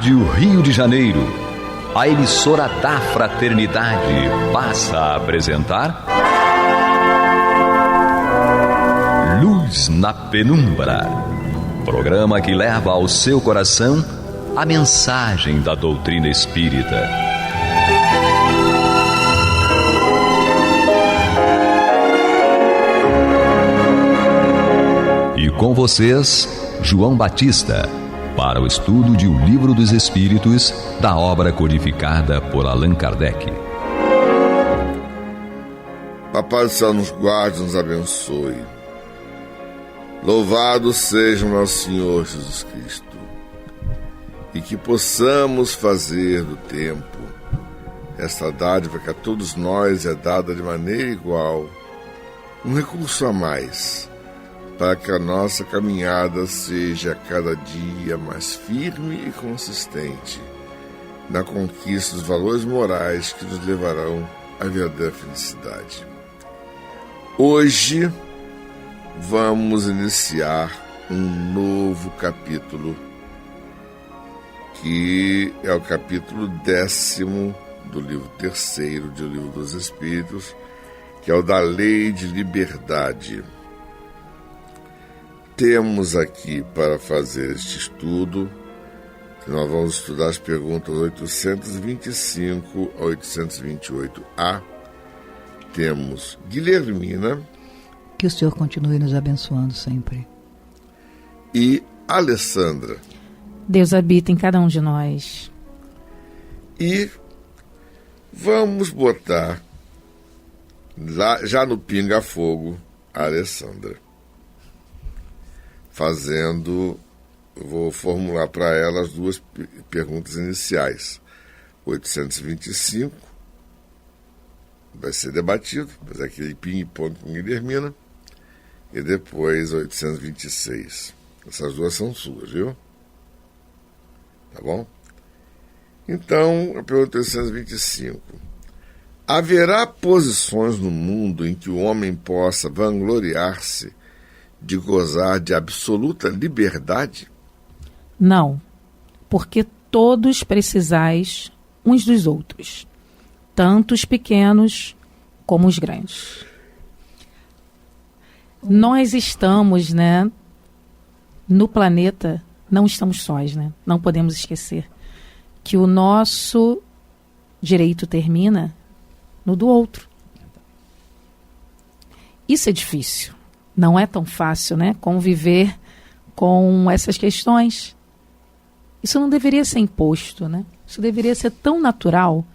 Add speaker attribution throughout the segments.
Speaker 1: Rádio Rio de Janeiro, a emissora da Fraternidade, passa a apresentar Luz na Penumbra, programa que leva ao seu coração a mensagem da doutrina espírita. E com vocês, João Batista, para o estudo de O Livro dos Espíritos, da obra codificada por Allan Kardec.
Speaker 2: Papai do Céu nos guarde, nos abençoe. Louvado seja o nosso Senhor Jesus Cristo. E que possamos fazer do tempo esta dádiva que a todos nós é dada de maneira igual, um recurso a mais, para que a nossa caminhada seja cada dia mais firme e consistente na conquista dos valores morais que nos levarão à verdadeira felicidade. Hoje vamos iniciar um novo capítulo, que é o capítulo 10º do livro 3º de O Livro dos Espíritos, que é o da Lei de Liberdade. Temos aqui para fazer este estudo, que nós vamos estudar as perguntas 825 a 828A. Temos Guilhermina.
Speaker 3: Que o Senhor continue nos abençoando sempre.
Speaker 2: E Alessandra.
Speaker 4: Deus habita em cada um de nós.
Speaker 2: E vamos botar lá, já no pinga-fogo, a Alessandra. Vou formular para ela as duas perguntas iniciais. 825 vai ser debatido, mas é aquele ping-pong com Guilhermina. E depois 826. Essas duas são suas, viu? Tá bom? Então, a pergunta 825. Haverá posições no mundo em que o homem possa vangloriar-se de gozar de absoluta liberdade?
Speaker 4: Não, porque todos precisais uns dos outros, tanto os pequenos como os grandes. Nós estamos, no planeta, não estamos sós, Não podemos esquecer que o nosso direito termina no do outro. Isso é difícil. Não é tão fácil, conviver com essas questões. Isso não deveria ser imposto, Isso deveria ser tão natural.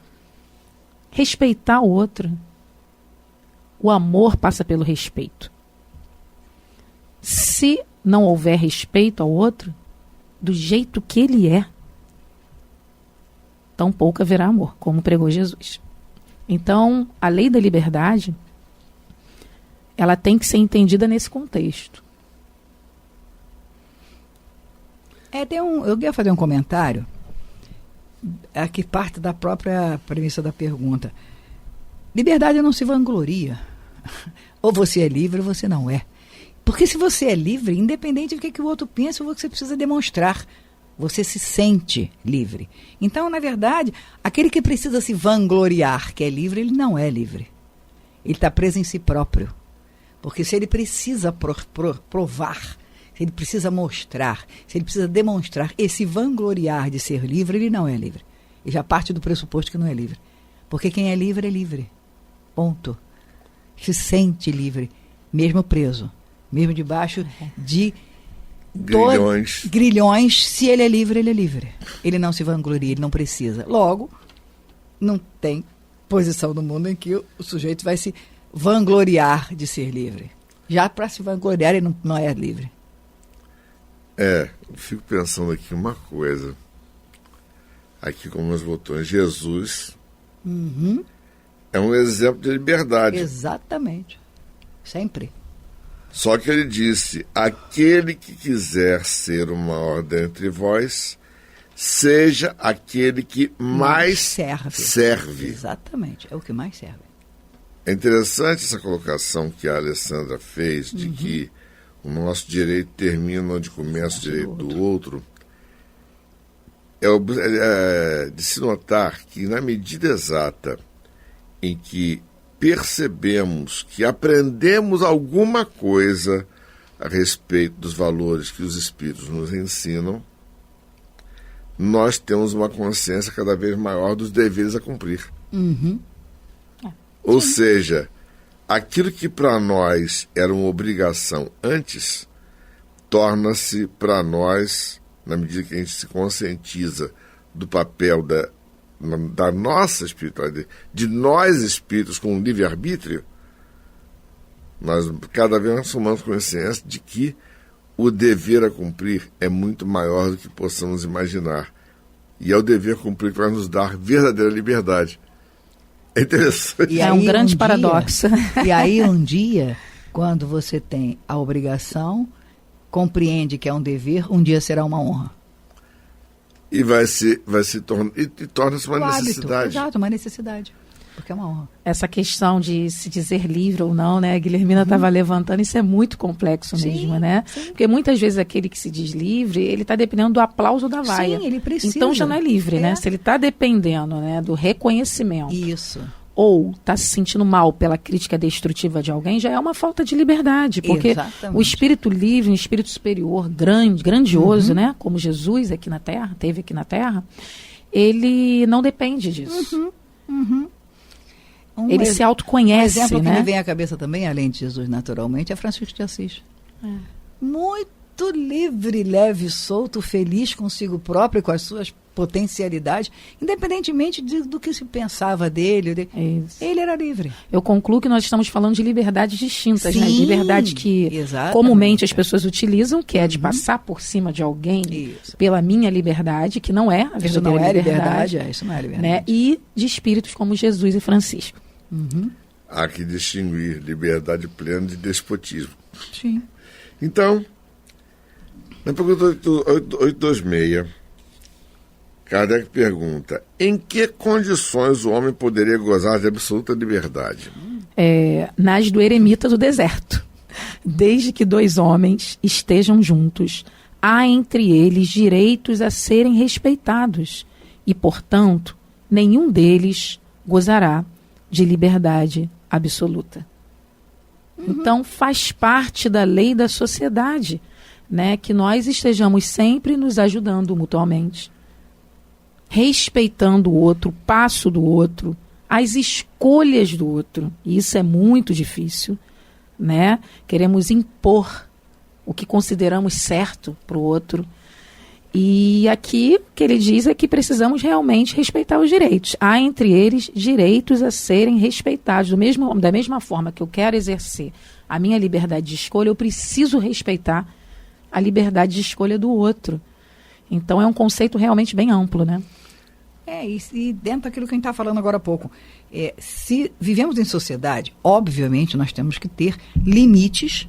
Speaker 4: Respeitar o outro. O amor passa pelo respeito. Se não houver respeito ao outro, do jeito que ele é, tampouco haverá amor, como pregou Jesus. Então, a lei da liberdade, ela tem que ser entendida nesse contexto.
Speaker 3: Eu queria fazer um comentário, que parte da própria premissa da pergunta. Liberdade não se vangloria. Ou você é livre ou você não é. Porque se você é livre, independente do que o outro pensa, você precisa demonstrar. Você se sente livre. Então, na verdade, aquele que precisa se vangloriar, que é livre, ele não é livre. Ele está preso em si próprio. Porque se ele precisa provar, se ele precisa mostrar, se ele precisa demonstrar esse vangloriar de ser livre, ele não é livre. Ele já parte do pressuposto que não é livre. Porque quem é livre. Ponto. Se sente livre, mesmo preso, mesmo debaixo de grilhões. Se ele é livre, ele é livre. Ele não se vangloria, ele não precisa. Logo, não tem posição no mundo em que o sujeito vai se vangloriar de ser livre. Já para se vangloriar, ele não é livre.
Speaker 2: Eu fico pensando aqui uma coisa. Aqui com meus botões, Jesus é um exemplo de liberdade.
Speaker 3: Exatamente. Sempre.
Speaker 2: Só que ele disse: aquele que quiser ser o maior dentre vós, seja aquele que mais serve.
Speaker 3: Exatamente, é o que mais serve.
Speaker 2: É interessante essa colocação que a Alessandra fez, de que o nosso direito termina onde começa o direito do outro. é de se notar que, na medida exata em que percebemos que aprendemos alguma coisa a respeito dos valores que os espíritos nos ensinam, nós temos uma consciência cada vez maior dos deveres a cumprir. Ou seja, aquilo que para nós era uma obrigação antes, torna-se para nós, na medida que a gente se conscientiza do papel da nossa espiritualidade, de nós espíritos com livre-arbítrio, nós cada vez mais tomamos consciência de que o dever a cumprir é muito maior do que possamos imaginar. E é o dever a cumprir que vai nos dar verdadeira liberdade. É interessante.
Speaker 4: E é um grande paradoxo.
Speaker 3: E aí um dia, quando você tem a obrigação, compreende que é um dever, um dia será uma honra.
Speaker 2: E torna-se uma necessidade.
Speaker 3: Exato, uma necessidade. Porque é uma honra.
Speaker 4: Essa questão de se dizer livre ou não, né? A Guilhermina estava levantando, isso é muito complexo mesmo, né? Sim. Porque muitas vezes aquele que se diz livre, ele está dependendo do aplauso da vaia.
Speaker 3: Sim, ele precisa.
Speaker 4: Então já não é livre, né? Se ele está dependendo, né, do reconhecimento.
Speaker 3: Isso.
Speaker 4: Ou está se sentindo mal pela crítica destrutiva de alguém, já é uma falta de liberdade. Porque
Speaker 3: Exatamente.
Speaker 4: O espírito livre, um espírito superior, grandioso, né? Como Jesus aqui na Terra, teve aqui na Terra, ele não depende disso. Ele se autoconhece,
Speaker 3: um exemplo
Speaker 4: né?
Speaker 3: que me vem à cabeça também, além de Jesus naturalmente, é Francisco de Assis. Muito livre, leve, solto, feliz consigo próprio, com as suas potencialidades, independentemente do que se pensava dele. Ele era livre.
Speaker 4: Eu concluo que nós estamos falando de liberdades distintas, né? Liberdade que comumente as pessoas utilizam, que é de passar por cima de alguém pela minha liberdade, que não é a verdadeira liberdade.
Speaker 3: Isso não é liberdade.
Speaker 4: Né? E de espíritos como Jesus e Francisco.
Speaker 2: Há que distinguir liberdade plena de despotismo.
Speaker 3: Sim.
Speaker 2: Então, na pergunta 826, Kardec pergunta: em que condições o homem poderia gozar de absoluta liberdade?
Speaker 4: Nas do eremita do deserto. Desde que dois homens estejam juntos, há entre eles direitos a serem respeitados e, portanto, nenhum deles gozará de liberdade absoluta. Então, faz parte da lei da sociedade, né, que nós estejamos sempre nos ajudando mutuamente, respeitando o outro, o passo do outro, as escolhas do outro. E isso é muito difícil, né? Queremos impor o que consideramos certo para o outro. E aqui o que ele diz é que precisamos realmente respeitar os direitos. Há entre eles direitos a serem respeitados. Da mesma forma que eu quero exercer a minha liberdade de escolha, eu preciso respeitar a liberdade de escolha do outro. Então é um conceito realmente bem amplo, né?
Speaker 3: E dentro daquilo que a gente está falando agora há pouco, se vivemos em sociedade, obviamente nós temos que ter limites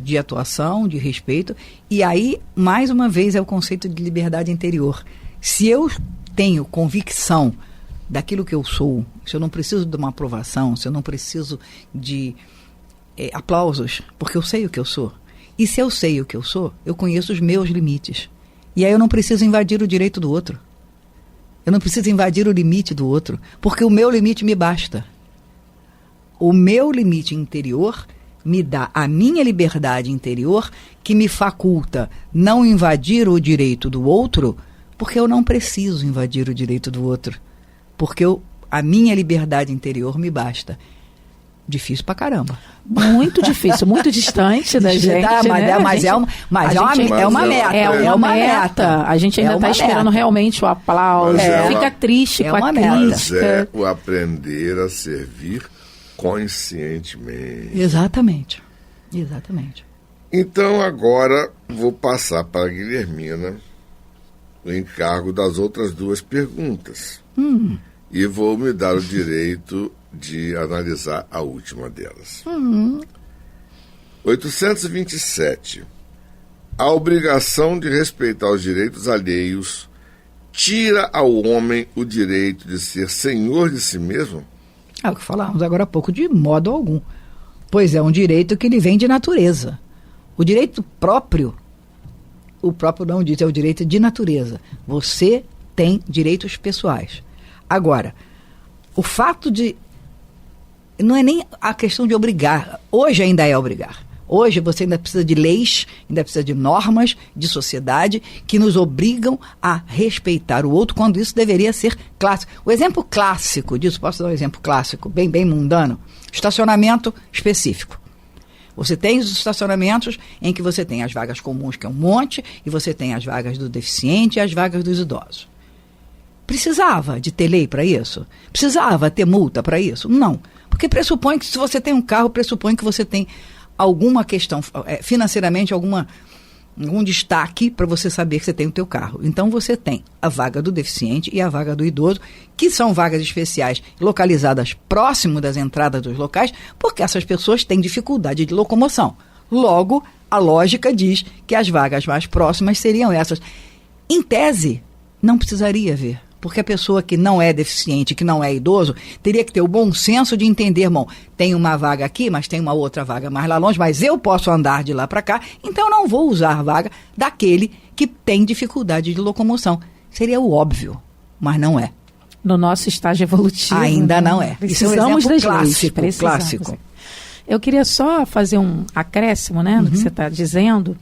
Speaker 3: de atuação, de respeito, e aí, mais uma vez, é o conceito de liberdade interior. Se eu tenho convicção daquilo que eu sou, se eu não preciso de uma aprovação, se eu não preciso de aplausos, porque eu sei o que eu sou, e se eu sei o que eu sou, eu conheço os meus limites, e aí eu não preciso invadir o direito do outro. Eu não preciso invadir o limite do outro, porque o meu limite me basta. O meu limite interior me dá a minha liberdade interior, que me faculta não invadir o direito do outro, porque eu não preciso invadir o direito do outro, porque a minha liberdade interior me basta. Difícil pra caramba.
Speaker 4: Muito difícil, muito distante da gente, né?
Speaker 3: Mas é uma meta.
Speaker 4: É uma meta. A gente ainda está esperando realmente o aplauso. Fica triste com a crítica.
Speaker 2: É o aprender a servir conscientemente.
Speaker 3: Exatamente.
Speaker 2: Então agora vou passar para a Guilhermina o encargo das outras duas perguntas. E vou me dar o direito de analisar a última delas. 827. A obrigação de respeitar os direitos alheios tira ao homem o direito de ser senhor de si mesmo?
Speaker 3: É o que falávamos agora há pouco, de modo algum. Pois é um direito que lhe vem de natureza. O direito próprio o próprio nome diz, é o direito de natureza. Você tem direitos pessoais. Agora, o fato de... Não é nem a questão de obrigar. Hoje ainda é obrigar. Hoje você ainda precisa de leis, ainda precisa de normas de sociedade que nos obrigam a respeitar o outro, quando isso deveria ser clássico. O exemplo clássico disso, posso dar um exemplo clássico, bem mundano? Estacionamento específico. Você tem os estacionamentos em que você tem as vagas comuns, que é um monte, e você tem as vagas do deficiente e as vagas dos idosos. Precisava de ter lei para isso? Precisava ter multa para isso? Não. Porque pressupõe que se você tem um carro, pressupõe que você tem alguma questão, financeiramente, algum destaque para você saber que você tem o teu carro. Então você tem a vaga do deficiente e a vaga do idoso, que são vagas especiais localizadas próximo das entradas dos locais, porque essas pessoas têm dificuldade de locomoção. Logo, a lógica diz que as vagas mais próximas seriam essas. Em tese, não precisaria haver. Porque a pessoa que não é deficiente, que não é idoso, teria que ter o bom senso de entender, bom, tem uma vaga aqui, mas tem uma outra vaga mais lá longe, mas eu posso andar de lá para cá, então eu não vou usar a vaga daquele que tem dificuldade de locomoção. Seria o óbvio, mas não é.
Speaker 4: No nosso estágio evolutivo.
Speaker 3: Ainda não é.
Speaker 4: Precisamos
Speaker 3: Isso é um
Speaker 4: das leis.
Speaker 3: clássico.
Speaker 4: Eu queria só fazer um acréscimo, né, no que você está dizendo.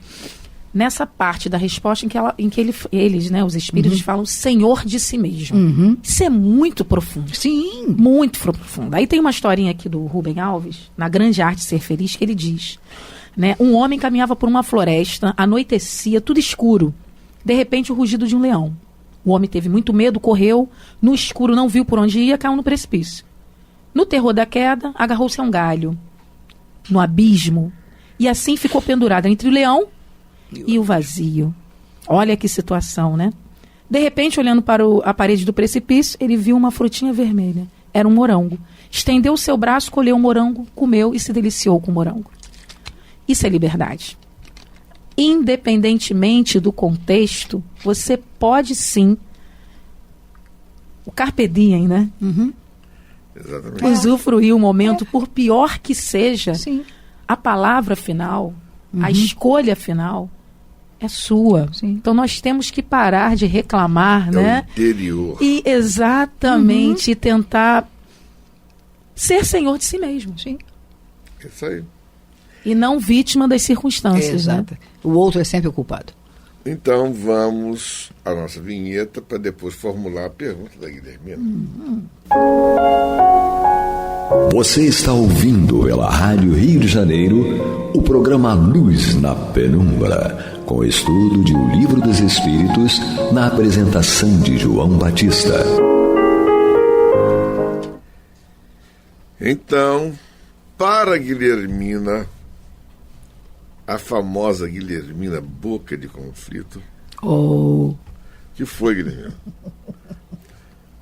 Speaker 4: Nessa parte da resposta em que eles, né, os espíritos, falam Senhor de si mesmo. Isso é muito profundo.
Speaker 3: Sim.
Speaker 4: Muito profundo. Aí tem uma historinha aqui do Rubem Alves, na Grande Arte de Ser Feliz, que ele diz, né, um homem caminhava por uma floresta, anoitecia, tudo escuro. De repente, o rugido de um leão. O homem teve muito medo, correu, no escuro não viu por onde ia, caiu no precipício. No terror da queda, agarrou-se a um galho, no abismo, e assim ficou pendurado entre o leão e o vazio. Olha que situação, né? De repente, olhando para a parede do precipício, ele viu uma frutinha vermelha. Era um morango. Estendeu o seu braço, colheu o morango, comeu e se deliciou com o morango. Isso é liberdade. Independentemente do contexto, você pode sim, o carpe diem, né?
Speaker 2: Exatamente.
Speaker 4: Usufruir o momento, por pior que seja,
Speaker 3: Sim.
Speaker 4: a palavra final, a escolha final é sua.
Speaker 3: Sim.
Speaker 4: Então nós temos que parar de reclamar,
Speaker 2: É
Speaker 4: né?
Speaker 2: o interior.
Speaker 4: E exatamente tentar ser senhor de si mesmo.
Speaker 3: Sim.
Speaker 2: É isso aí.
Speaker 4: E não vítima das circunstâncias, né?
Speaker 3: Exato. O outro é sempre o culpado.
Speaker 2: Então vamos à nossa vinheta para depois formular a pergunta da Guilhermina.
Speaker 1: Você está ouvindo pela Rádio Rio de Janeiro o programa Luz na Penumbra, com estudo de O Livro dos Espíritos, na apresentação de João Batista.
Speaker 2: Então, para Guilhermina, a famosa Guilhermina Boca de Conflito, que foi, Guilhermina?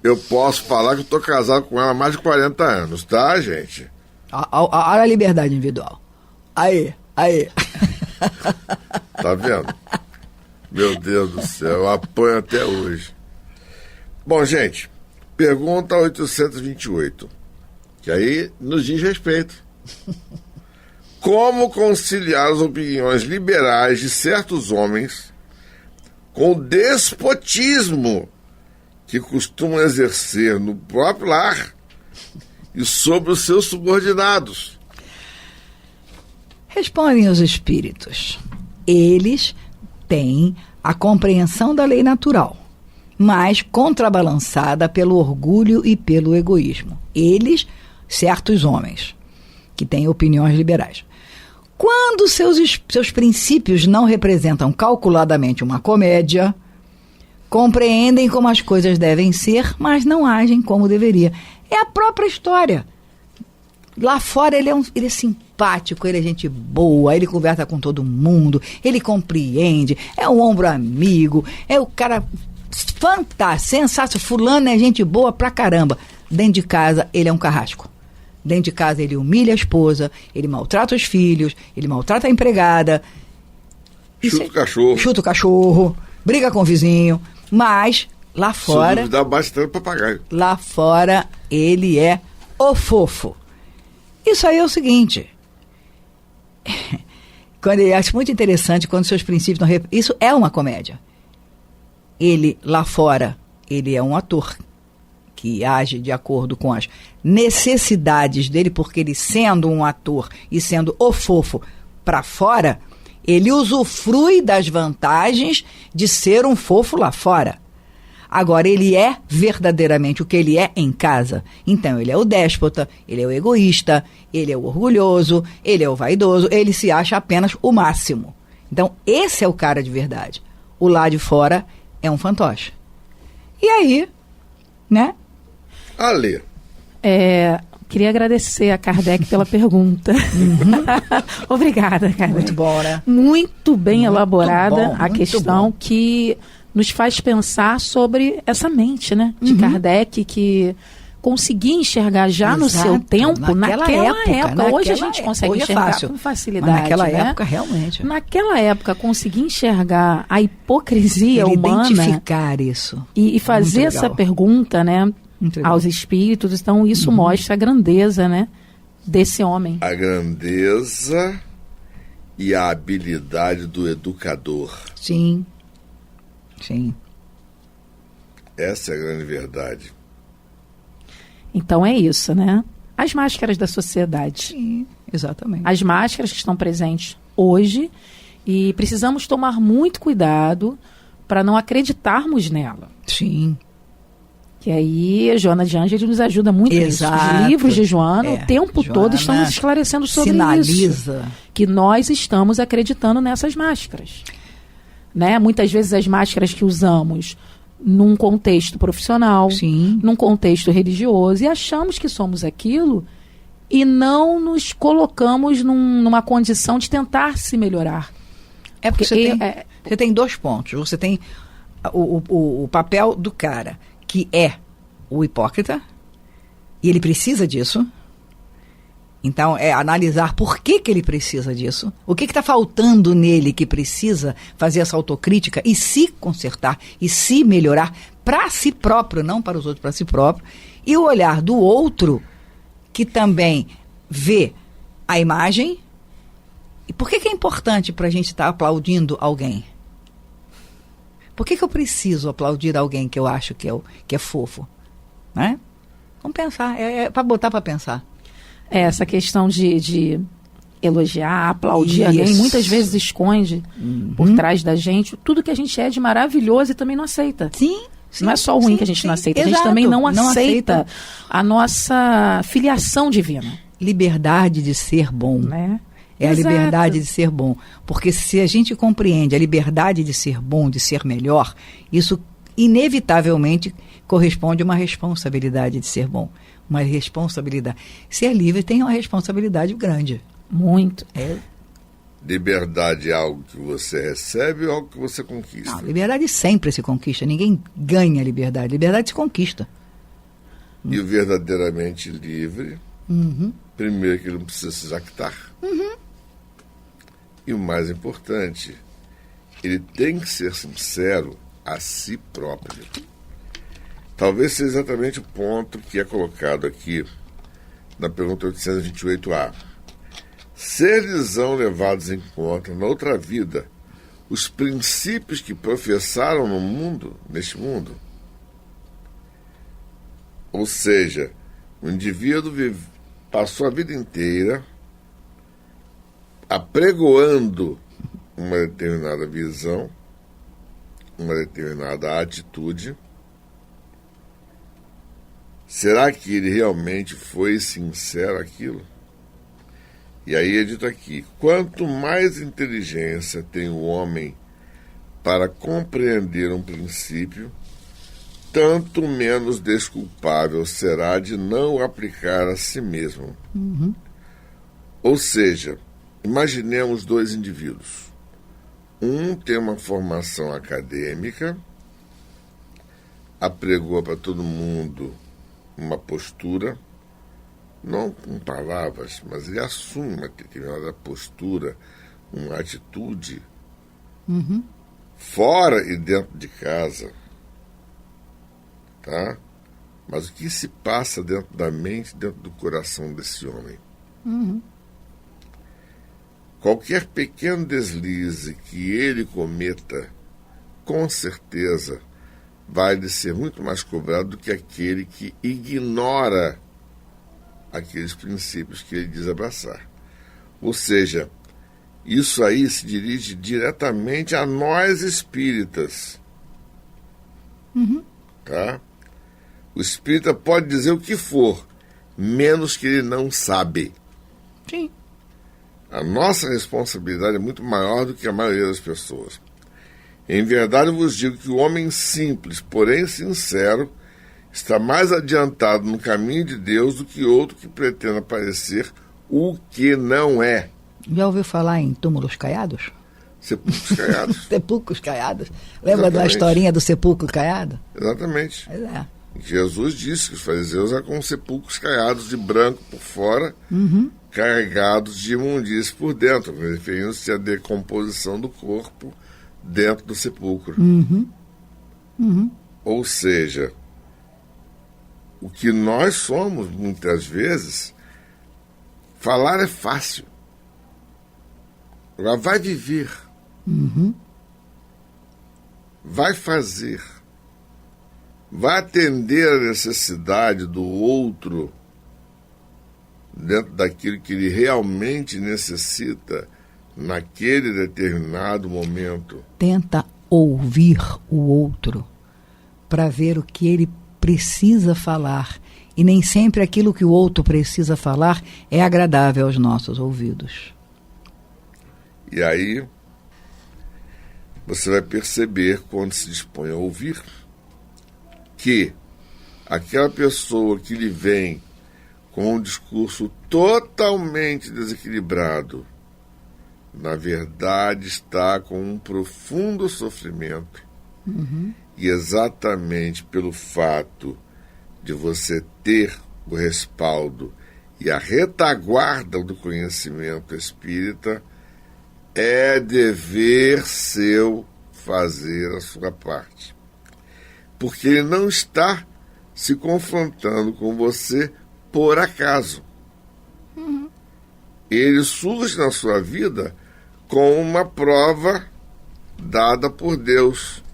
Speaker 2: Eu posso falar que eu estou casado com ela há mais de 40 anos, tá, gente?
Speaker 3: Olha a liberdade individual. Aí.
Speaker 2: Tá vendo? Meu Deus do céu, eu apanho até hoje. Bom, gente, pergunta 828, que aí nos diz respeito. Como conciliar as opiniões liberais de certos homens com o despotismo que costumam exercer no próprio lar e sobre os seus subordinados?
Speaker 3: Respondem os espíritos. Eles têm a compreensão da lei natural, mas contrabalançada pelo orgulho e pelo egoísmo. Eles, certos homens, que têm opiniões liberais. Quando seus princípios não representam calculadamente uma comédia, compreendem como as coisas devem ser, mas não agem como deveria. É a própria história. Lá fora ele é simpático, ele é gente boa, ele conversa com todo mundo, ele compreende, é um ombro amigo, é o cara fantástico, sensacional, fulano é gente boa pra caramba. Dentro de casa ele é um carrasco. Dentro de casa ele humilha a esposa, ele maltrata os filhos, ele maltrata a empregada.
Speaker 2: Chuta o
Speaker 3: cachorro, briga com o vizinho, mas lá fora...
Speaker 2: Dá bastante papagaio.
Speaker 3: Lá fora ele é o fofo. Isso aí é o seguinte, quando ele acho muito interessante quando seus princípios não... Isso é uma comédia. Ele, lá fora, ele é um ator que age de acordo com as necessidades dele, porque ele, sendo um ator e sendo o fofo para fora, ele usufrui das vantagens de ser um fofo lá fora. Agora, ele é verdadeiramente o que ele é em casa. Então, ele é o déspota, ele é o egoísta, ele é o orgulhoso, ele é o vaidoso, ele se acha apenas o máximo. Então, esse é o cara de verdade. O lá de fora é um fantoche. E aí, né?
Speaker 2: Ale.
Speaker 4: Queria agradecer a Kardec pela pergunta. Obrigada, Kardec.
Speaker 3: Muito bom, né?
Speaker 4: Muito bem elaborada a
Speaker 3: muito
Speaker 4: questão
Speaker 3: bom.
Speaker 4: que nos faz pensar sobre essa mente, né? De Kardec, que conseguia enxergar já no seu tempo, naquela época. Hoje a gente consegue enxergar com facilidade.
Speaker 3: Mas naquela
Speaker 4: né?
Speaker 3: época, realmente.
Speaker 4: Naquela época, conseguir enxergar a hipocrisia
Speaker 3: Ele
Speaker 4: humana
Speaker 3: identificar isso.
Speaker 4: e fazer
Speaker 3: Muito
Speaker 4: essa
Speaker 3: legal.
Speaker 4: pergunta, né?
Speaker 3: Muito legal.
Speaker 4: Aos espíritos. Então, isso mostra a grandeza, né? Desse homem.
Speaker 2: A grandeza e a habilidade do educador.
Speaker 3: Sim. Sim.
Speaker 2: Essa é a grande verdade.
Speaker 4: Então é isso, né? As máscaras da sociedade.
Speaker 3: Sim, exatamente.
Speaker 4: As máscaras que estão presentes hoje e precisamos tomar muito cuidado para não acreditarmos nela.
Speaker 3: Sim.
Speaker 4: Que aí a Joana de Ângeles nos ajuda muito nisso.
Speaker 3: Exato.
Speaker 4: Os livros de Joana, o tempo
Speaker 3: Joana
Speaker 4: todo, estão nos esclarecendo sobre
Speaker 3: sinaliza.
Speaker 4: isso. Que nós estamos acreditando nessas máscaras. Né? Muitas vezes as máscaras que usamos num contexto profissional,
Speaker 3: Sim.
Speaker 4: num contexto religioso, e achamos que somos aquilo e não nos colocamos numa condição de tentar se melhorar.
Speaker 3: É porque você tem dois pontos. Você tem o papel do cara, que é o hipócrita, e ele precisa disso. Então, é analisar por que ele precisa disso, o que está faltando nele que precisa fazer essa autocrítica e se consertar e se melhorar para si próprio, não para os outros, para si próprio. E o olhar do outro, que também vê a imagem. E por que é importante para a gente estar aplaudindo alguém? Por que eu preciso aplaudir alguém que eu acho que é fofo? Né? Vamos pensar, é para botar para pensar.
Speaker 4: Essa questão de elogiar, aplaudir
Speaker 3: Isso.
Speaker 4: alguém, muitas vezes esconde por trás da gente tudo que a gente é de maravilhoso e também não aceita.
Speaker 3: Sim.
Speaker 4: Não é só o ruim que a gente não aceita,
Speaker 3: Exato.
Speaker 4: a gente também não aceita a nossa filiação divina.
Speaker 3: Liberdade de ser bom.
Speaker 4: Né?
Speaker 3: É
Speaker 4: Exato.
Speaker 3: a liberdade de ser bom. Porque se a gente compreende a liberdade de ser bom, de ser melhor, isso inevitavelmente corresponde a uma responsabilidade de ser bom. Uma responsabilidade. Ser livre tem uma responsabilidade grande.
Speaker 4: Muito.
Speaker 2: Liberdade é algo que você recebe ou algo que você conquista?
Speaker 3: Não, liberdade sempre se conquista. Ninguém ganha liberdade. Liberdade se conquista.
Speaker 2: E o verdadeiramente livre, primeiro que ele não precisa se jactar. E o mais importante, ele tem que ser sincero a si próprio. Talvez seja exatamente o ponto que é colocado aqui na pergunta 828A. Ser-lhes-ão levados em conta na outra vida os princípios que professaram no mundo, neste mundo? Ou seja, o indivíduo passou a vida inteira apregoando uma determinada visão, uma determinada atitude. Será que ele realmente foi sincero àquilo? E aí é dito aqui, quanto mais inteligência tem o homem para compreender um princípio, tanto menos desculpável será de não o aplicar a si mesmo. Ou seja, imaginemos dois indivíduos. Um tem uma formação acadêmica, apregou para todo mundo uma postura, não com palavras, mas ele assume uma determinada postura, uma atitude, fora e dentro de casa, tá? Mas o que se passa dentro da mente, dentro do coração desse homem? qualquer pequeno deslize que ele cometa, com certeza, vai lhe ser muito mais cobrado do que aquele que ignora aqueles princípios que ele diz abraçar. Ou seja, isso aí se dirige diretamente a nós espíritas. Tá? O espírita pode dizer o que for, menos que ele não sabe.
Speaker 3: Sim.
Speaker 2: A nossa responsabilidade é muito maior do que a maioria das pessoas. Em verdade, eu vos digo que o homem simples, porém sincero, está mais adiantado no caminho de Deus do que outro que pretenda parecer o que não é.
Speaker 3: Já ouviu falar em túmulos caiados?
Speaker 2: Sepulcros caiados.
Speaker 3: Sepulcros caiados. Lembra da
Speaker 2: Exatamente.
Speaker 3: historinha do sepulcro caiado?
Speaker 2: Exatamente.
Speaker 3: Pois é.
Speaker 2: Jesus disse que os fariseus eram como sepulcros caiados de branco por fora, carregados de imundície por dentro, referindo-se à decomposição do corpo dentro do sepulcro. Ou seja, o que nós somos, muitas vezes, falar é fácil. Agora vai viver. Vai fazer. Vai atender a necessidade do outro dentro daquilo que ele realmente necessita naquele determinado momento.
Speaker 3: Tenta ouvir o outro para ver o que ele precisa falar. E nem sempre aquilo que o outro precisa falar é agradável aos nossos ouvidos.
Speaker 2: E aí você vai perceber, quando se dispõe a ouvir, que aquela pessoa que lhe vem com um discurso totalmente desequilibrado, na verdade está com um profundo sofrimento. E exatamente pelo fato de você ter o respaldo e a retaguarda do conhecimento espírita, é dever seu fazer a sua parte. Porque ele não está se confrontando com você por acaso. Ele surge na sua vida com uma prova dada por Deus.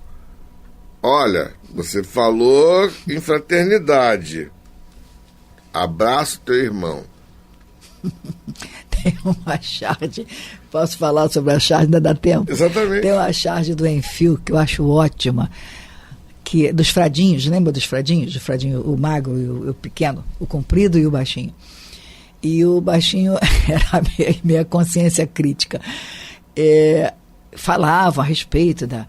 Speaker 2: Olha, você falou em fraternidade. Abraça o teu irmão.
Speaker 3: Tem uma charge, posso falar sobre a charge, ainda dá tempo?
Speaker 2: Exatamente.
Speaker 3: Tem uma charge do Enfio que eu acho ótima, que dos fradinhos, lembra dos fradinhos? O fradinho, o magro e o pequeno, o comprido e o baixinho. E o baixinho era a minha consciência crítica. Falavam a respeito da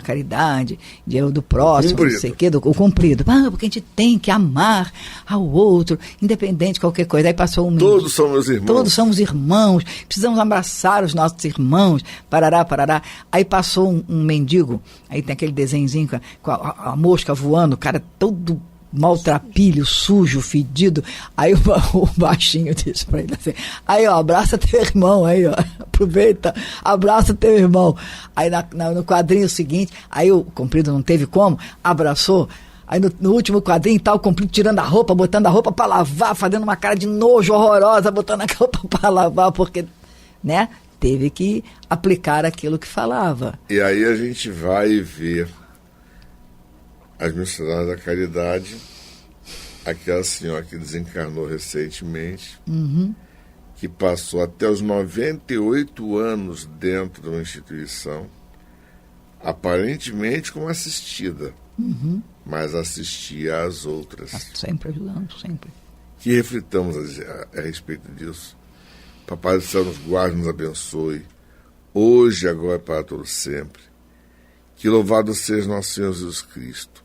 Speaker 3: caridade, do próximo, não sei o quê, o comprido. Porque a gente tem que amar ao outro, independente de qualquer coisa. Aí passou um
Speaker 2: Todos somos irmãos.
Speaker 3: Todos somos irmãos, precisamos abraçar os nossos irmãos, parará, parará. Aí passou um mendigo, aí tem aquele desenhozinho com a mosca voando, o cara todo maltrapilho, sujo, fedido. Aí o baixinho disse pra ele assim: aí, ó, abraça teu irmão, aí, ó, aproveita, abraça teu irmão. Aí no quadrinho seguinte, aí o comprido não teve como, abraçou. Aí no último quadrinho, tá o comprido tirando a roupa, botando a roupa pra lavar, fazendo uma cara de nojo horrorosa, botando a roupa pra lavar, porque, né, teve que aplicar aquilo que falava.
Speaker 2: E aí a gente vai ver as missionárias da caridade, aquela senhora que desencarnou recentemente, que passou até os 98 anos dentro de uma instituição, aparentemente como assistida, mas assistia às outras.
Speaker 3: Sempre ajudando, sempre.
Speaker 2: Que reflitamos a respeito disso. Papai do Céu nos guarde, nos abençoe, hoje, agora e para todo sempre. Que louvado seja nosso Senhor Jesus Cristo,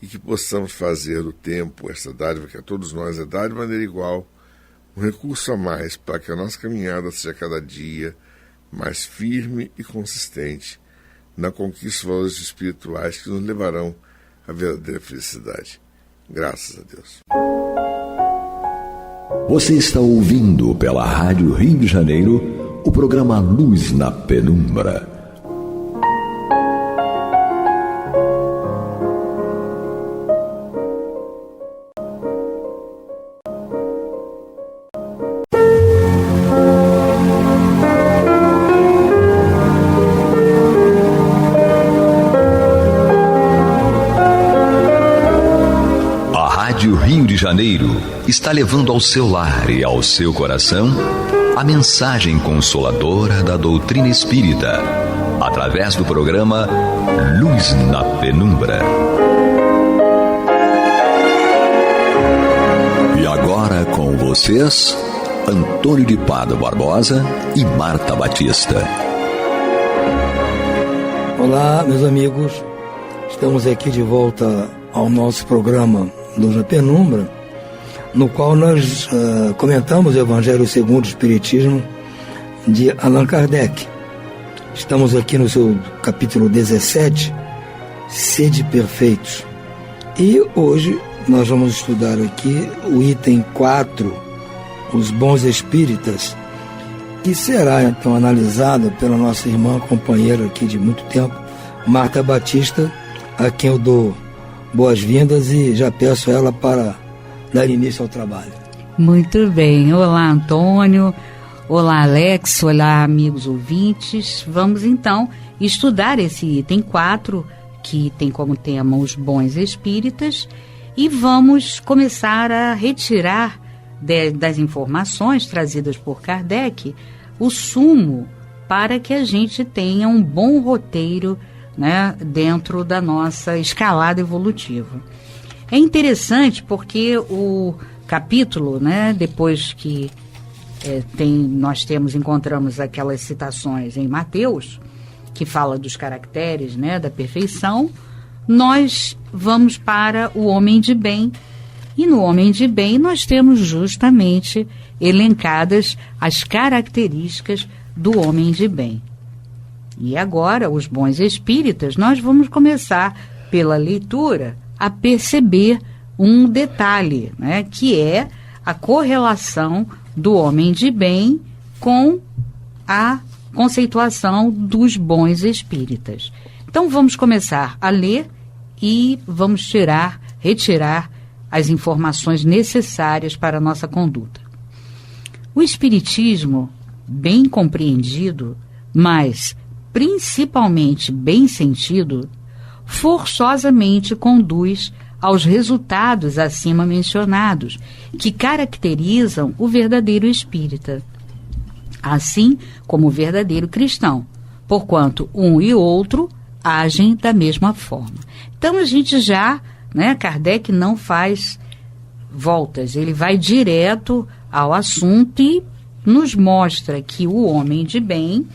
Speaker 2: e que possamos fazer do tempo essa dádiva que a todos nós é dada de maneira igual, um recurso a mais para que a nossa caminhada seja cada dia mais firme e consistente na conquista de valores espirituais que nos levarão à verdadeira felicidade. Graças a Deus.
Speaker 1: Você está ouvindo pela Rádio Rio de Janeiro o programa Luz na Penumbra. Rio de Janeiro está levando ao seu lar e ao seu coração a mensagem consoladora da doutrina espírita, através do programa Luz na Penumbra. E agora com vocês, Antônio de Pádua Barbosa e Marta Batista.
Speaker 5: Olá, meus amigos. Estamos aqui de volta ao nosso programa Luz na Penumbra, no qual nós comentamos o Evangelho segundo o Espiritismo de Allan Kardec. Estamos aqui no seu capítulo 17, Sede Perfeitos. E hoje nós vamos estudar aqui o item 4, os bons espíritas, que será então analisado pela nossa irmã companheira aqui de muito tempo, Marta Batista, a quem eu dou boas-vindas e já peço ela para dar início ao trabalho.
Speaker 6: Muito bem. Olá, Antônio. Olá, Alex. Olá, amigos ouvintes. Vamos, então, estudar esse item 4, que tem como tema os bons espíritas, e vamos começar a retirar das informações trazidas por Kardec o sumo para que a gente tenha um bom roteiro, né, dentro da nossa escalada evolutiva. É interessante porque o capítulo, né, depois que encontramos aquelas citações em Mateus, que fala dos caracteres, né, da perfeição, nós vamos para o homem de bem. E no homem de bem nós temos justamente elencadas as características do homem de bem. E agora, os bons espíritas, nós vamos começar pela leitura a perceber um detalhe, né, que é a correlação do homem de bem com a conceituação dos bons espíritas. Então vamos começar a ler e vamos retirar as informações necessárias para a nossa conduta. O Espiritismo, bem compreendido, mas principalmente bem sentido, forçosamente conduz aos resultados acima mencionados, que caracterizam o verdadeiro espírita, assim como o verdadeiro cristão, porquanto um e outro agem da mesma forma. Então a gente já, né, Kardec não faz voltas, ele vai direto ao assunto e nos mostra que o homem de bem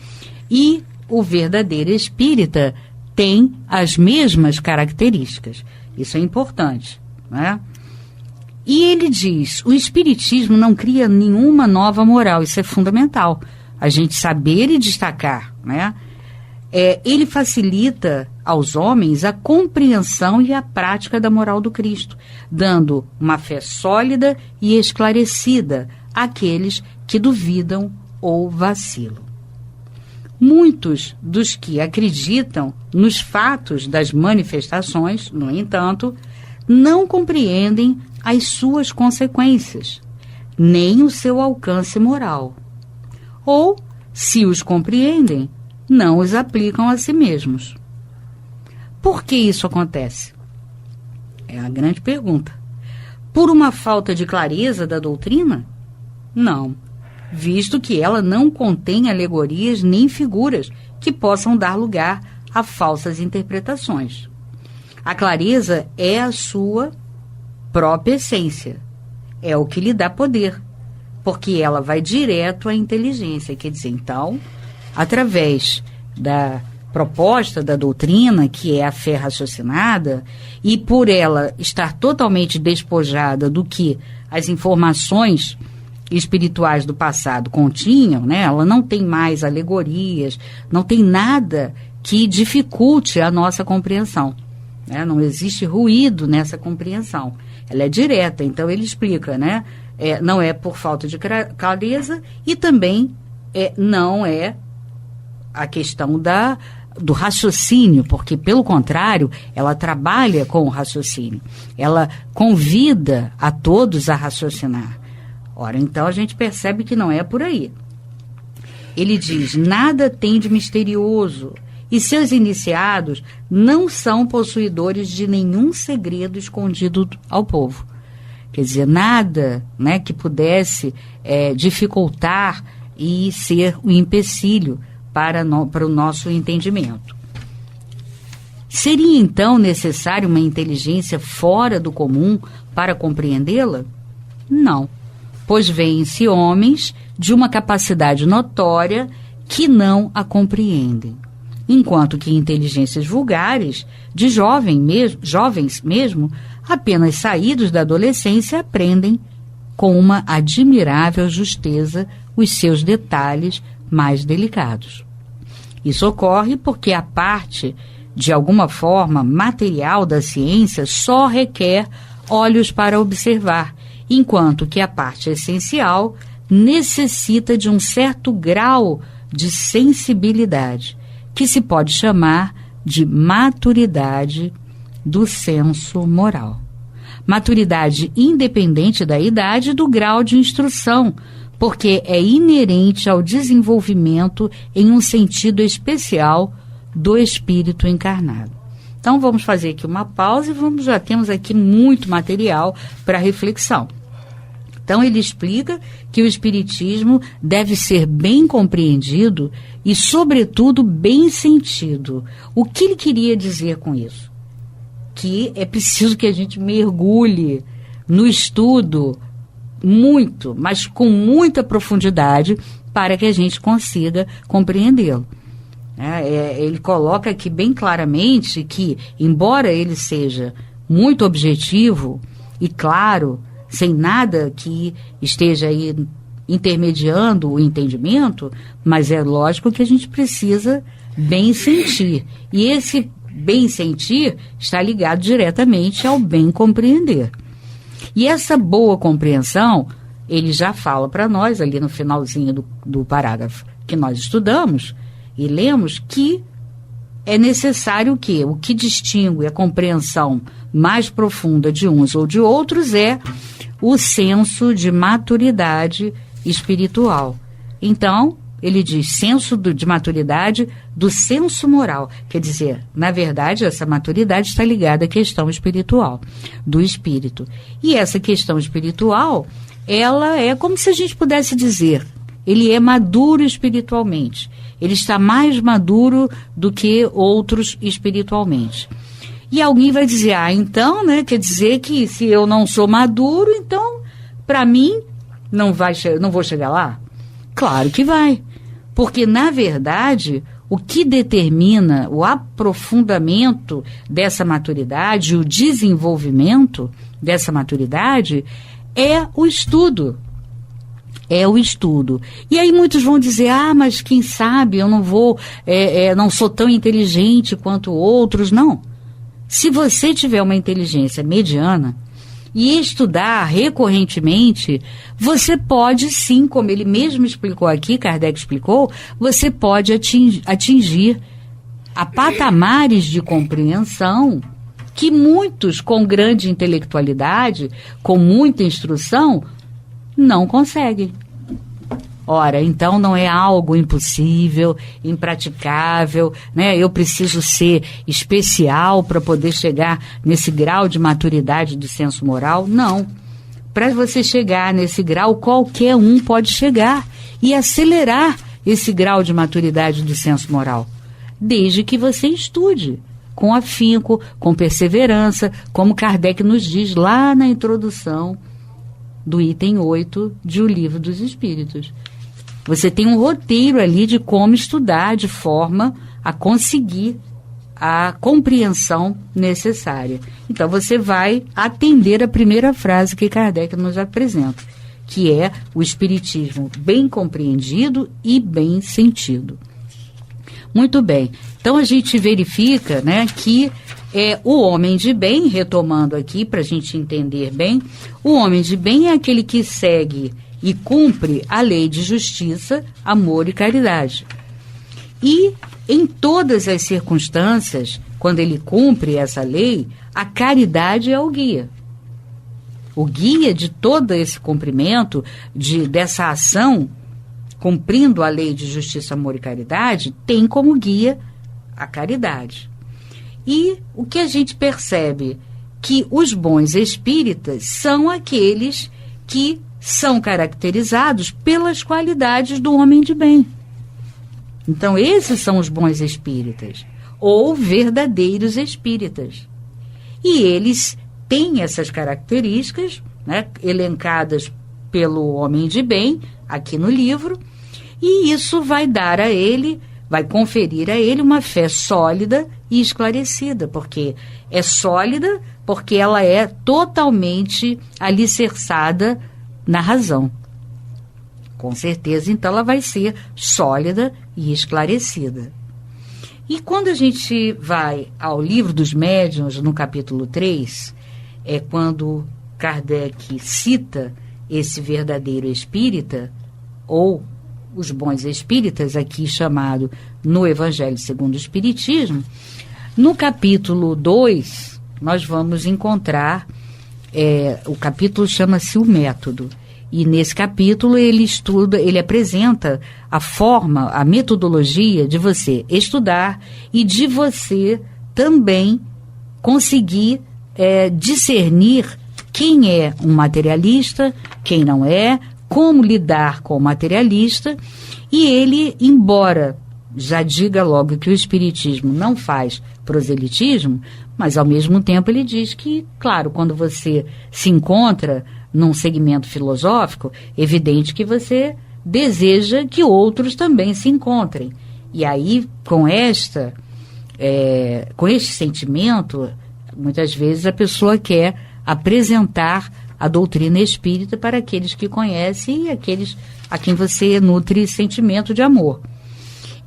Speaker 6: e o verdadeiro espírita tem as mesmas características. Isso é importante, né? E ele diz, o Espiritismo não cria nenhuma nova moral, isso é fundamental, a gente saber e destacar, né? Ele facilita aos homens a compreensão e a prática da moral do Cristo, dando uma fé sólida e esclarecida àqueles que duvidam ou vacilam. Muitos dos que acreditam nos fatos das manifestações, no entanto, não compreendem as suas consequências, nem o seu alcance moral. Ou, se os compreendem, não os aplicam a si mesmos. Por que isso acontece? É a grande pergunta. Por uma falta de clareza da doutrina? Não, visto que ela não contém alegorias nem figuras que possam dar lugar a falsas interpretações. A clareza é a sua própria essência, é o que lhe dá poder, porque ela vai direto à inteligência. Quer dizer, então, através da proposta da doutrina, que é a fé raciocinada, e por ela estar totalmente despojada do que as informações espirituais do passado continham, né? Ela não tem mais alegorias, não tem nada que dificulte a nossa compreensão, né? Não existe ruído nessa compreensão, ela é direta. Então ele explica, né? Não é por falta de clareza e também não é a questão do raciocínio, porque, pelo contrário, ela trabalha com o raciocínio, ela convida a todos a raciocinar. Ora, então a gente percebe que não é por aí. Ele diz, nada tem de misterioso, e seus iniciados não são possuidores de nenhum segredo escondido ao povo. Quer dizer, nada, né, que pudesse dificultar e ser um empecilho para o nosso entendimento. Seria então necessário uma inteligência fora do comum para compreendê-la? Não, pois vêem-se homens de uma capacidade notória que não a compreendem, enquanto que inteligências vulgares, de jovens mesmo, apenas saídos da adolescência, aprendem com uma admirável justeza os seus detalhes mais delicados. Isso ocorre porque a parte, de alguma forma, material da ciência só requer olhos para observar, enquanto que a parte essencial necessita de um certo grau de sensibilidade, que se pode chamar de maturidade do senso moral. Maturidade independente da idade e do grau de instrução, porque é inerente ao desenvolvimento em um sentido especial do espírito encarnado. Então vamos fazer aqui uma pausa e já temos aqui muito material para reflexão. Então ele explica que o espiritismo deve ser bem compreendido e, sobretudo, bem sentido. O que ele queria dizer com isso? Que é preciso que a gente mergulhe no estudo muito, mas com muita profundidade, para que a gente consiga compreendê-lo. Ele coloca aqui bem claramente que, embora ele seja muito objetivo e claro, sem nada que esteja aí intermediando o entendimento, mas é lógico que a gente precisa bem sentir. E esse bem sentir está ligado diretamente ao bem compreender. E essa boa compreensão, ele já fala para nós, ali no finalzinho do parágrafo que nós estudamos e lemos, que é necessário que o que distingue a compreensão mais profunda de uns ou de outros é o senso de maturidade espiritual. Então, ele diz senso de maturidade do senso moral. Quer dizer, na verdade, essa maturidade está ligada à questão espiritual, do espírito. E essa questão espiritual, ela é como se a gente pudesse dizer, ele é maduro espiritualmente. Ele está mais maduro do que outros espiritualmente. E alguém vai dizer, então, né, quer dizer que se eu não sou maduro, então, para mim, não vou chegar lá? Claro que vai. Porque, na verdade, o que determina o aprofundamento dessa maturidade, o desenvolvimento dessa maturidade, é o estudo. É o estudo. E aí muitos vão dizer, mas quem sabe eu não não sou tão inteligente quanto outros. Não. Se você tiver uma inteligência mediana e estudar recorrentemente, você pode sim, como ele mesmo explicou aqui, Kardec explicou, você pode atingir a patamares de compreensão que muitos com grande intelectualidade, com muita instrução, não conseguem. Ora, então não é algo impossível, impraticável, né? Eu preciso ser especial para poder chegar nesse grau de maturidade do senso moral? Não. Para você chegar nesse grau, qualquer um pode chegar e acelerar esse grau de maturidade do senso moral, desde que você estude com afinco, com perseverança, como Kardec nos diz lá na introdução do item 8 de O Livro dos Espíritos. Você tem um roteiro ali de como estudar de forma a conseguir a compreensão necessária. Então, você vai atender a primeira frase que Kardec nos apresenta, que é o espiritismo bem compreendido e bem sentido. Muito bem. Então, a gente verifica, né, que o homem de bem, retomando aqui para a gente entender bem, o homem de bem é aquele que segue e cumpre a lei de justiça, amor e caridade. E, em todas as circunstâncias, quando ele cumpre essa lei, a caridade é o guia. O guia de todo esse cumprimento, dessa ação, cumprindo a lei de justiça, amor e caridade, tem como guia a caridade. E o que a gente percebe que os bons espíritas são aqueles que são caracterizados pelas qualidades do homem de bem. Então, esses são os bons espíritas, ou verdadeiros espíritas. E eles têm essas características, né, elencadas pelo homem de bem, aqui no livro, e isso vai dar a ele, vai conferir a ele uma fé sólida e esclarecida, porque é sólida, porque ela é totalmente alicerçada na razão. Com certeza, então, ela vai ser sólida e esclarecida. E quando a gente vai ao Livro dos Médiuns, no capítulo 3, é quando Kardec cita esse verdadeiro espírita, ou os bons espíritas, aqui chamado no Evangelho segundo o Espiritismo, no capítulo 2, nós vamos encontrar, o capítulo chama-se O Método. E nesse capítulo ele apresenta a forma, a metodologia de você estudar e de você também conseguir discernir quem é um materialista, quem não é, como lidar com o materialista. E ele, embora já diga logo que o Espiritismo não faz proselitismo, mas ao mesmo tempo ele diz que, claro, quando você se encontra num segmento filosófico, evidente que você deseja que outros também se encontrem. E aí, com este sentimento, muitas vezes a pessoa quer apresentar a doutrina espírita para aqueles que conhecem e aqueles a quem você nutre sentimento de amor.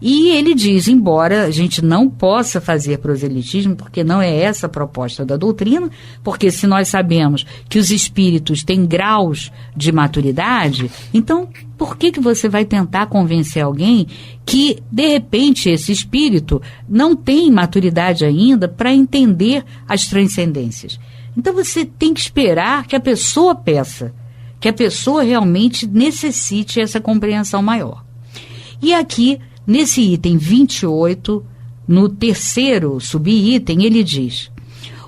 Speaker 6: E ele diz, embora a gente não possa fazer proselitismo, porque não é essa a proposta da doutrina, porque se nós sabemos que os espíritos têm graus de maturidade, então por que você vai tentar convencer alguém que, de repente, esse espírito não tem maturidade ainda para entender as transcendências? Então você tem que esperar que a pessoa peça, que a pessoa realmente necessite essa compreensão maior. E aqui, nesse item 28, no terceiro subitem, ele diz: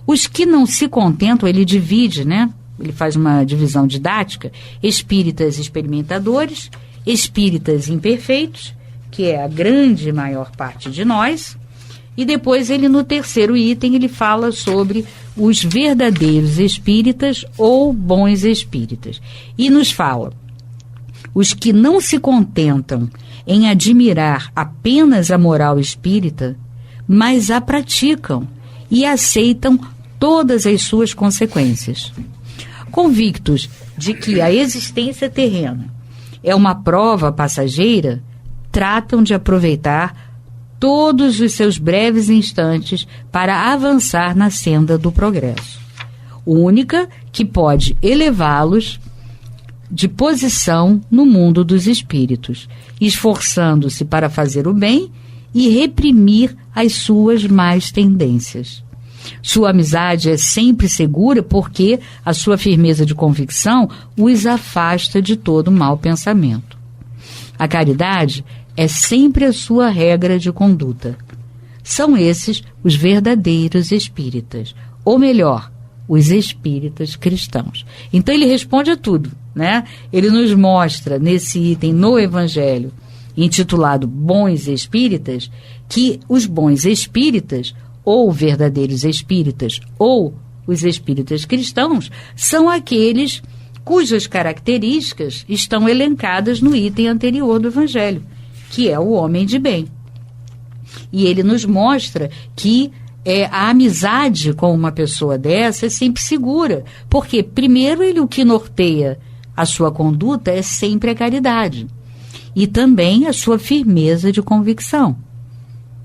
Speaker 6: os que não se contentam, ele divide, né? Ele faz uma divisão didática: espíritas experimentadores, espíritas imperfeitos, que é a grande maior parte de nós, e depois ele, no terceiro item, ele fala sobre os verdadeiros espíritas ou bons espíritas. E nos fala: os que não se contentam em admirar apenas a moral espírita, mas a praticam e aceitam todas as suas consequências. Convictos de que a existência terrena é uma prova passageira, tratam de aproveitar todos os seus breves instantes para avançar na senda do progresso, única que pode elevá-los de posição no mundo dos espíritos, esforçando-se para fazer o bem e reprimir as suas más tendências. Sua amizade é sempre segura porque a sua firmeza de convicção os afasta de todo mau pensamento. A caridade é sempre a sua regra de conduta. São esses os verdadeiros espíritas, ou melhor, os espíritas cristãos. Então ele responde a tudo, né? Ele nos mostra nesse item no Evangelho, intitulado Bons Espíritas, que os bons espíritas, ou verdadeiros espíritas, ou os espíritas cristãos, são aqueles cujas características estão elencadas no item anterior do Evangelho, que é o homem de bem. E ele nos mostra que a amizade com uma pessoa dessa é sempre segura, porque primeiro o que norteia a sua conduta é sempre a caridade e também a sua firmeza de convicção.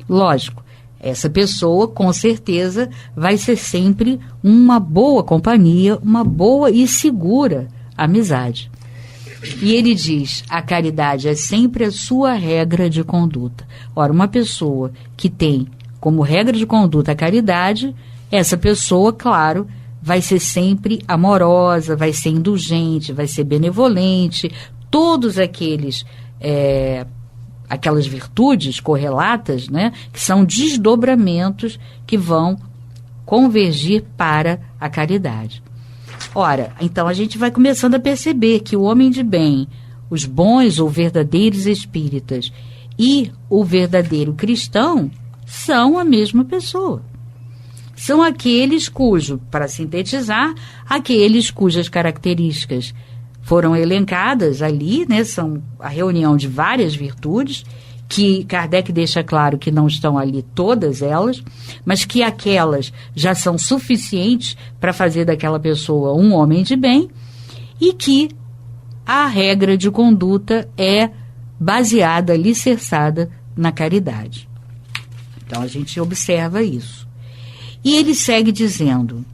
Speaker 6: Lógico, essa pessoa com certeza vai ser sempre uma boa companhia, uma boa e segura amizade. E ele diz, a caridade é sempre a sua regra de conduta. Ora, uma pessoa que tem como regra de conduta a caridade, essa pessoa, claro, vai ser sempre amorosa, vai ser indulgente, vai ser benevolente, todos aquelas virtudes correlatas, né, que são desdobramentos que vão convergir para a caridade. Ora, então a gente vai começando a perceber que o homem de bem, os bons ou verdadeiros espíritas e o verdadeiro cristão são a mesma pessoa. São aqueles para sintetizar, aqueles cujas características foram elencadas ali, né? São a reunião de várias virtudes, que Kardec deixa claro que não estão ali todas elas, mas que aquelas já são suficientes para fazer daquela pessoa um homem de bem, e que a regra de conduta é baseada, alicerçada na caridade. Então a gente observa isso. E ele segue dizendo,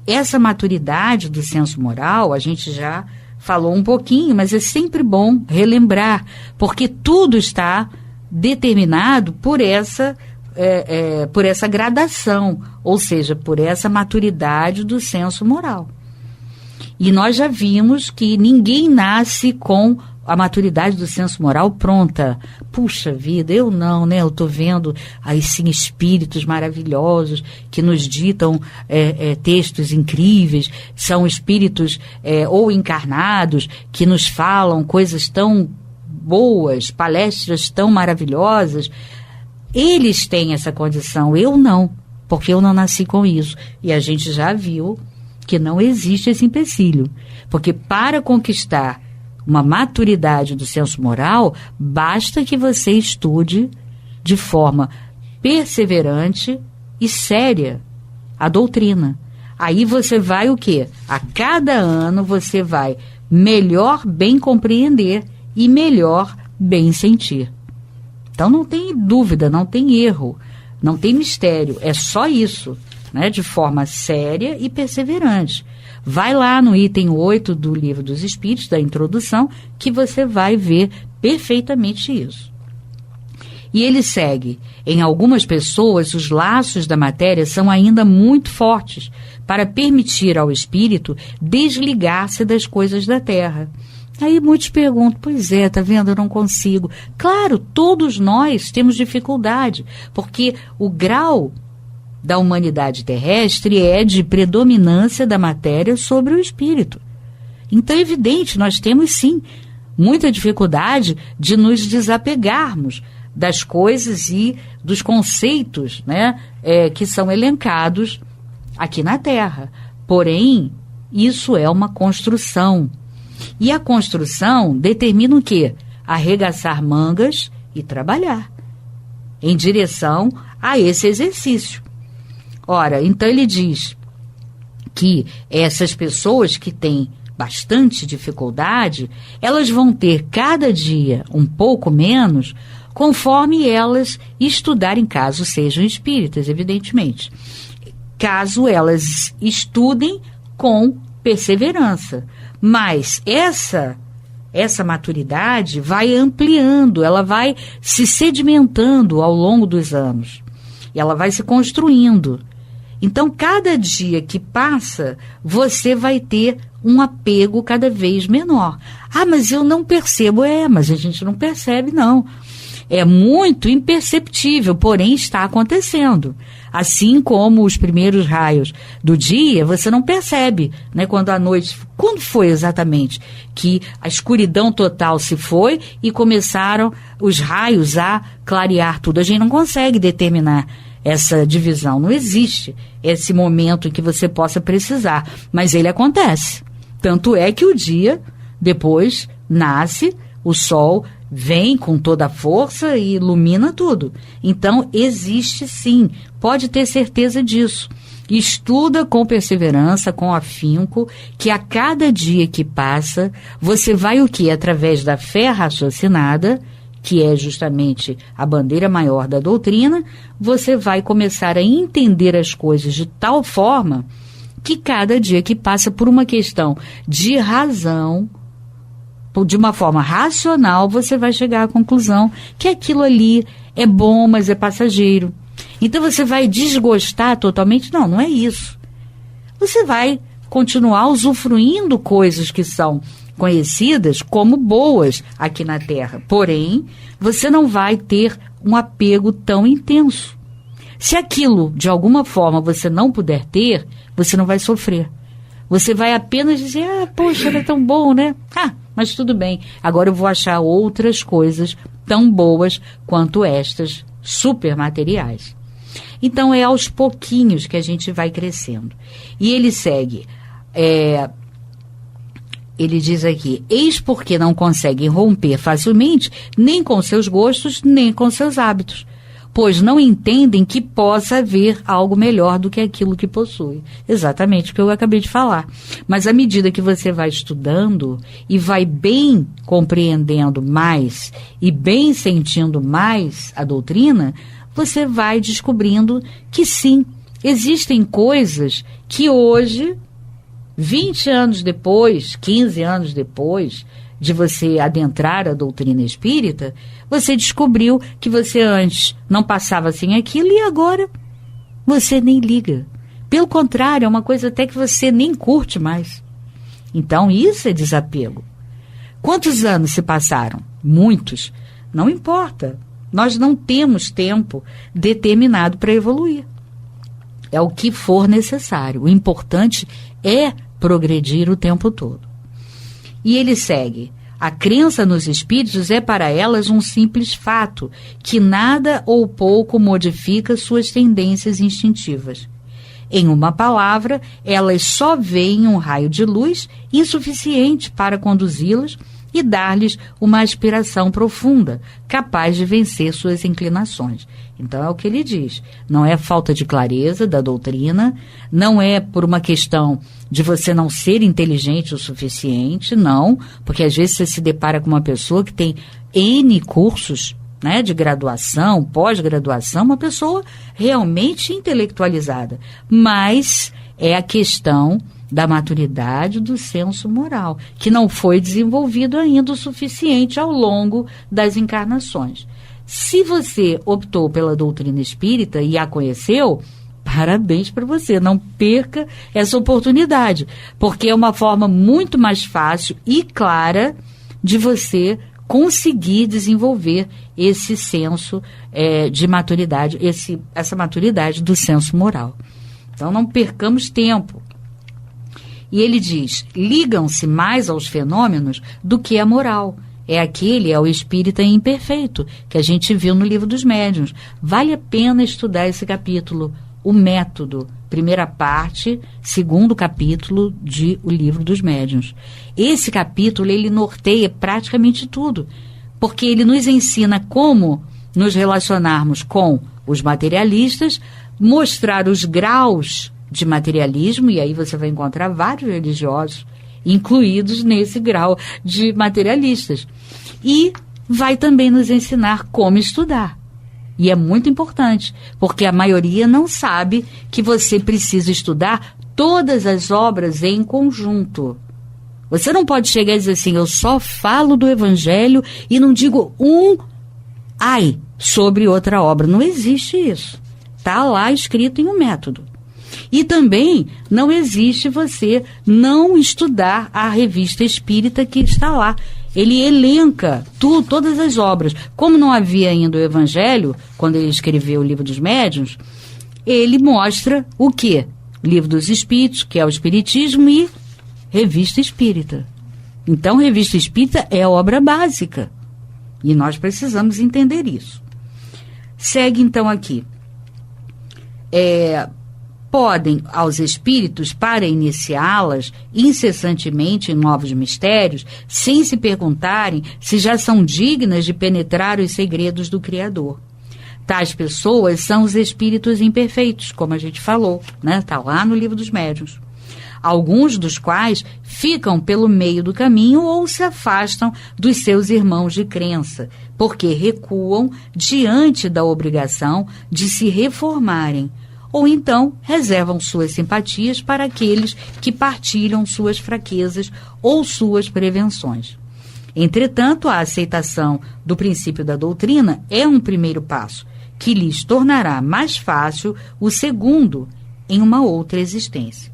Speaker 6: essa maturidade do senso moral, a gente já falou um pouquinho, mas é sempre bom relembrar, porque tudo está determinado por essa gradação, ou seja, por essa maturidade do senso moral. E nós já vimos que ninguém nasce com a maturidade do senso moral pronta. Puxa vida, eu não, né? Eu estou vendo aí sim espíritos maravilhosos que nos ditam textos incríveis, são espíritos ou encarnados que nos falam coisas tão boas, palestras tão maravilhosas. Eles têm essa condição, eu não, porque eu não nasci com isso. E a gente já viu que não existe esse empecilho, porque para conquistar uma maturidade do senso moral, basta que você estude de forma perseverante e séria a doutrina. Aí você vai o quê? A cada ano você vai melhor bem compreender e melhor bem sentir. Então não tem dúvida, não tem erro, não tem mistério, é só isso, né? De forma séria e perseverante. Vai lá no item 8 do Livro dos Espíritos, da introdução, que você vai ver perfeitamente isso. E ele segue, em algumas pessoas, os laços da matéria são ainda muito fortes para permitir ao espírito desligar-se das coisas da terra. Aí muitos perguntam, pois é, tá vendo, eu não consigo. Claro, todos nós temos dificuldade, porque o grau da humanidade terrestre é de predominância da matéria sobre o espírito. Então é evidente, nós temos sim muita dificuldade de nos desapegarmos das coisas e dos conceitos, né, que são elencados aqui na Terra. Porém, isso é uma construção. E a construção determina o quê? Arregaçar mangas e trabalhar em direção a esse exercício. Ora, então ele diz que essas pessoas que têm bastante dificuldade, elas vão ter cada dia um pouco menos, conforme elas estudarem, caso sejam espíritas, evidentemente. Caso elas estudem com perseverança. Mas essa maturidade vai ampliando, ela vai se sedimentando ao longo dos anos. E ela vai se construindo. Então, cada dia que passa, você vai ter um apego cada vez menor. Ah, mas eu não percebo. Mas a gente não percebe, não. É muito imperceptível, porém está acontecendo. Assim como os primeiros raios do dia, você não percebe, né? Quando a noite... Quando foi exatamente que a escuridão total se foi e começaram os raios a clarear tudo? A gente não consegue determinar essa divisão. Não existe esse momento em que você possa precisar, mas ele acontece. Tanto é que o dia depois nasce, o sol vem com toda a força e ilumina tudo. Então existe sim, pode ter certeza disso. Estuda com perseverança, com afinco, que a cada dia que passa, você vai o quê? Através da fé raciocinada, que é justamente a bandeira maior da doutrina, você vai começar a entender as coisas de tal forma que cada dia que passa, por uma questão de razão, de uma forma racional, você vai chegar à conclusão que aquilo ali é bom, mas é passageiro. Então você vai desgostar totalmente? Não, não é isso. Você vai continuar usufruindo coisas que são conhecidas como boas aqui na Terra. Porém, você não vai ter um apego tão intenso. Se aquilo, de alguma forma, você não puder ter, você não vai sofrer. Você vai apenas dizer, poxa, era tão bom, né? Mas tudo bem, agora eu vou achar outras coisas tão boas quanto estas supermateriais. Então, é aos pouquinhos que a gente vai crescendo. E ele segue, ele diz aqui, eis porque não conseguem romper facilmente nem com seus gostos, nem com seus hábitos, pois não entendem que possa haver algo melhor do que aquilo que possui. Exatamente o que eu acabei de falar. Mas à medida que você vai estudando e vai bem compreendendo mais e bem sentindo mais a doutrina, você vai descobrindo que sim, existem coisas que hoje, 20 anos depois, 15 anos depois de você adentrar a doutrina espírita, você descobriu que você antes não passava sem aquilo e agora você nem liga. Pelo contrário, é uma coisa até que você nem curte mais. Então, isso é desapego. Quantos anos se passaram? Muitos. Não importa. Nós não temos tempo determinado para evoluir. É o que for necessário. O importante é progredir o tempo todo. E ele segue, a crença nos espíritos é para elas um simples fato, que nada ou pouco modifica suas tendências instintivas. Em uma palavra, elas só veem um raio de luz insuficiente para conduzi-las e dar-lhes uma aspiração profunda, capaz de vencer suas inclinações. Então é o que ele diz. Não é falta de clareza da doutrina, não é por uma questão de você não ser inteligente o suficiente, não, porque às vezes você se depara com uma pessoa que tem N cursos, né, de graduação, pós-graduação, uma pessoa realmente intelectualizada, mas é a questão da maturidade do senso moral, que não foi desenvolvido ainda o suficiente ao longo das encarnações. Se você optou pela doutrina espírita e a conheceu, parabéns para você, não perca essa oportunidade, porque é uma forma muito mais fácil e clara de você conseguir desenvolver esse senso de maturidade, essa maturidade do senso moral. Então não percamos tempo. E ele diz, ligam-se mais aos fenômenos do que à moral. É o espírita imperfeito, que a gente viu no Livro dos Médiuns. Vale a pena estudar esse capítulo, o método, primeira parte, segundo capítulo de O Livro dos Médiuns. Esse capítulo, ele norteia praticamente tudo, porque ele nos ensina como nos relacionarmos com os materialistas, mostrar os graus de materialismo, e aí você vai encontrar vários religiosos incluídos nesse grau de materialistas. E vai também nos ensinar como estudar. E é muito importante, porque a maioria não sabe que você precisa estudar todas as obras em conjunto. Você não pode chegar e dizer assim, eu só falo do Evangelho e não digo sobre outra obra. Não existe isso. Está lá escrito em um método. E também não existe você não estudar a revista espírita que está lá. Ele elenca todas as obras. Como não havia ainda o Evangelho, quando ele escreveu o Livro dos Médiuns, ele mostra o quê? Livro dos Espíritos, que é o Espiritismo, e Revista Espírita. Então, Revista Espírita é a obra básica. E nós precisamos entender isso. Segue então aqui. Podem aos espíritos, para iniciá-las incessantemente em novos mistérios, sem se perguntarem se já são dignas de penetrar os segredos do Criador. Tais pessoas são os espíritos imperfeitos, como a gente falou, né? Está lá no Livro dos Médiuns. Alguns dos quais ficam pelo meio do caminho ou se afastam dos seus irmãos de crença, porque recuam diante da obrigação de se reformarem, ou então reservam suas simpatias para aqueles que partilham suas fraquezas ou suas prevenções. Entretanto, a aceitação do princípio da doutrina é um primeiro passo, que lhes tornará mais fácil o segundo em uma outra existência.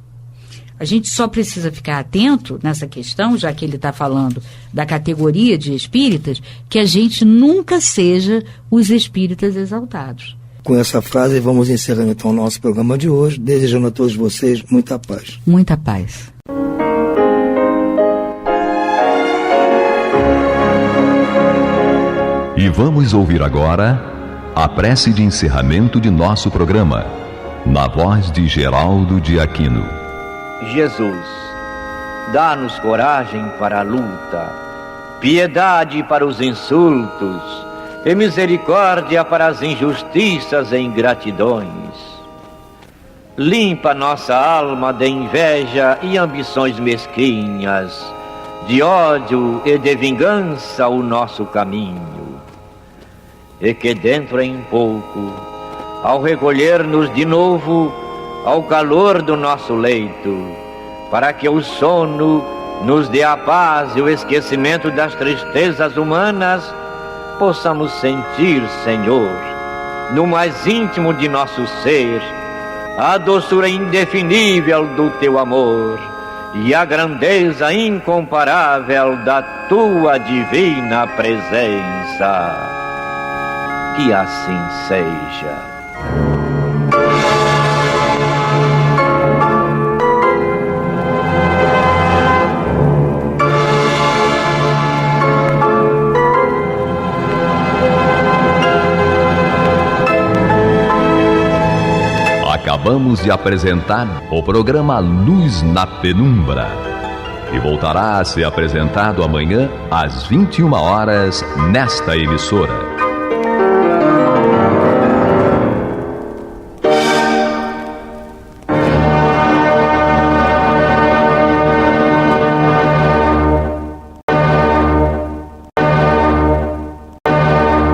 Speaker 6: A gente só precisa ficar atento nessa questão, já que ele está falando da categoria de espíritas, que a gente nunca seja os espíritas exaltados.
Speaker 5: com essa frase vamos encerrando então o nosso programa de hoje, desejando a todos vocês muita paz.
Speaker 6: Muita paz.
Speaker 1: E vamos ouvir agora a prece de encerramento de nosso programa, na voz de Geraldo de Aquino.
Speaker 7: Jesus, dá-nos coragem para a luta, piedade para os insultos e misericórdia para as injustiças e ingratidões. Limpa nossa alma de inveja e ambições mesquinhas, de ódio e de vingança o nosso caminho. E que dentro em pouco, ao recolher-nos de novo ao calor do nosso leito, para que o sono nos dê a paz e o esquecimento das tristezas humanas, possamos sentir, Senhor, no mais íntimo de nosso ser, a doçura indefinível do Teu amor e a grandeza incomparável da Tua divina presença. Que assim seja.
Speaker 1: Acabamos de apresentar o programa Luz na Penumbra, que voltará a ser apresentado amanhã às 21 horas nesta emissora.